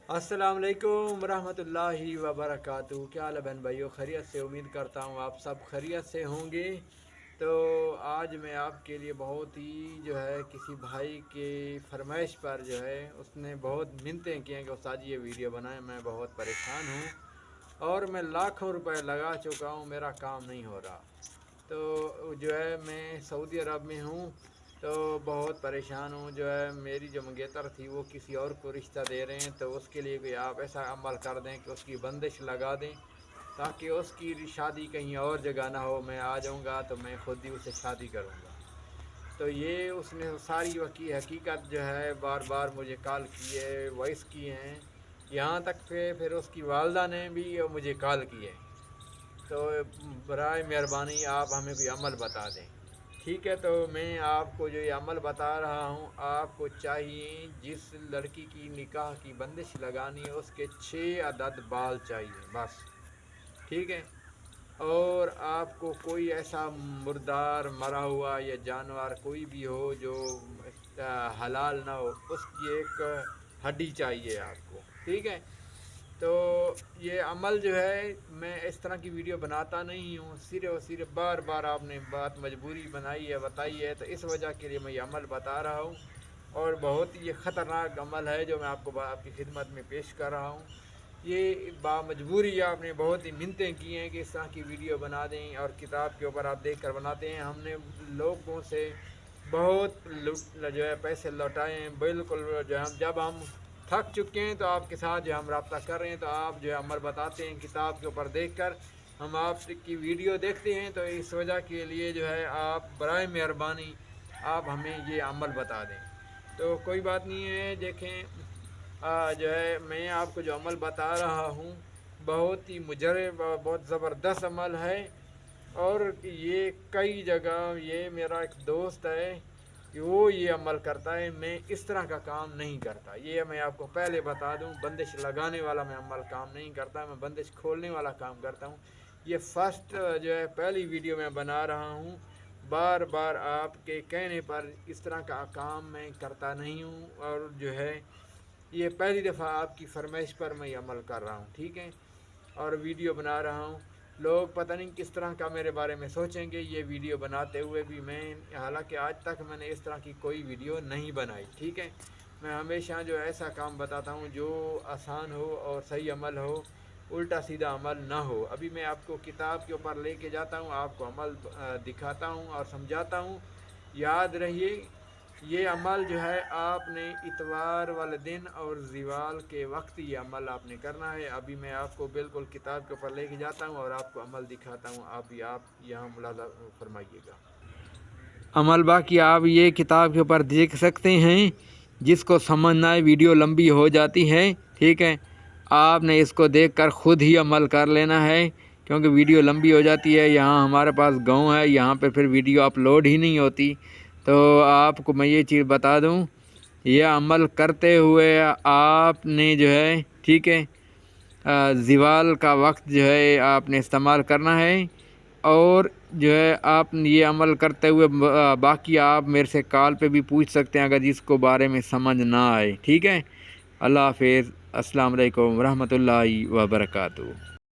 अस्सलाम वालेकुम रहमतुल्लाहि व बरकातुहू। क्या हाल है बहन भाइयों, खैरियत से? उम्मीद करता हूँ आप सब खैरियत से होंगे। तो आज मैं आपके लिए बहुत ही किसी भाई के फरमाइश पर उसने बहुत मिन्नतें की हैं कि उस्ताद ये वीडियो बनाएं। मैं बहुत परेशान हूँ और मैं लाखों रुपए लगा चुका हूँ, मेरा काम नहीं हो रहा। तो मैं सऊदी अरब में हूँ, तो बहुत परेशान हूँ। मेरी जो मंगेतर थी वो किसी और को रिश्ता दे रहे हैं, तो उसके लिए भी आप ऐसा अमल कर दें कि उसकी बंदिश लगा दें ताकि उसकी शादी कहीं और जगह ना हो। मैं आ जाऊँगा तो मैं खुद ही उसे शादी करूँगा। तो ये उसने सारी वकी हकीकत बार बार मुझे कॉल किए, वॉइस किए हैं, यहाँ तक कि फिर उसकी वालदा ने भी मुझे कॉल किए। तो बराए मेहरबानी आप हमें कोई अमल बता दें। ठीक है, तो मैं आपको जो ये अमल बता रहा हूँ, आपको चाहिए जिस लड़की की निकाह की बंदिश लगानी है उसके 6 अदद बाल चाहिए बस। ठीक है, और आपको कोई ऐसा मुर्दार मरा हुआ या जानवर कोई भी हो जो हलाल ना हो, उसकी एक हड्डी चाहिए आपको। ठीक है, तो ये अमल मैं इस तरह की वीडियो बनाता नहीं हूँ, सिर्फ और सिर्फ बार बार आपने बात मजबूरी बनाई है, बताई है, तो इस वजह के लिए मैं ये अमल बता रहा हूँ। और बहुत ये ख़तरनाक अमल है जो मैं आपको आपकी खिदमत में पेश कर रहा हूँ। ये बामजबूरी आपने बहुत ही मिन्नतें की हैं कि इस तरह की वीडियो बना दें, और किताब के ऊपर आप देख कर बनाते हैं। हमने लोगों से बहुत पैसे लौटाए हैं। बिल्कुल हम जब हम थक चुके हैं तो आपके साथ हम रब्ता कर रहे हैं, तो आप अमल बताते हैं किताब के ऊपर देखकर। हम आपकी वीडियो देखते हैं, तो इस वजह के लिए आप बराए मेहरबानी आप हमें ये अमल बता दें। तो कोई बात नहीं है, देखें मैं आपको जो अमल बता रहा हूँ बहुत ही मुजरब, बहुत ज़बरदस्त अमल है। और ये कई जगह ये मेरा एक दोस्त है कि वो ये अमल करता है, मैं इस तरह का काम नहीं करता। ये मैं आपको पहले बता दूं, बंदिश लगाने वाला मैं अमल काम नहीं करता, मैं बंदिश खोलने वाला काम करता हूँ। ये फर्स्ट पहली वीडियो मैं बना रहा हूँ। बार बार आपके कहने पर इस तरह का काम मैं करता नहीं हूँ, और ये पहली दफ़ा आपकी फरमाइश पर मैं ये अमल कर रहा हूँ। ठीक है, और वीडियो बना रहा हूँ। लोग पता नहीं किस तरह का मेरे बारे में सोचेंगे ये वीडियो बनाते हुए भी। मैं हालांकि आज तक मैंने इस तरह की कोई वीडियो नहीं बनाई। ठीक है, मैं हमेशा ऐसा काम बताता हूँ जो आसान हो और सही अमल हो, उल्टा सीधा अमल ना हो। अभी मैं आपको किताब के ऊपर लेके जाता हूँ, आपको अमल दिखाता हूँ और समझाता हूँ। याद रहिए, ये अमल आपने इतवार वाले दिन और ज़िवाल के वक्त ये अमल आपने करना है। अभी मैं आपको बिल्कुल किताब के ऊपर लेके जाता हूँ और आपको अमल दिखाता हूँ। आप यहाँ मुलाज़ा फरमाइएगा। अमल बाकी आप ये किताब के ऊपर देख सकते हैं। जिसको समझना है, वीडियो लंबी हो जाती है। ठीक है, आपने इसको देखकर ख़ुद ही अमल कर लेना है, क्योंकि वीडियो लंबी हो जाती है। यहाँ हमारे पास गांव है, यहाँ पे फिर वीडियो अपलोड ही नहीं होती। तो आपको मैं ये चीज़ बता दूँ, ये अमल करते हुए आपने ठीक है, ज़िवाल का वक्त आपने इस्तेमाल करना है। और आप ये अमल करते हुए बाकी आप मेरे से कॉल पे भी पूछ सकते हैं अगर जिसको बारे में समझ ना आए। ठीक है, अल्लाह हाफ़िज़, अस्सलाम वालेकुम रहमतुल्लाहि व बरकातुहू।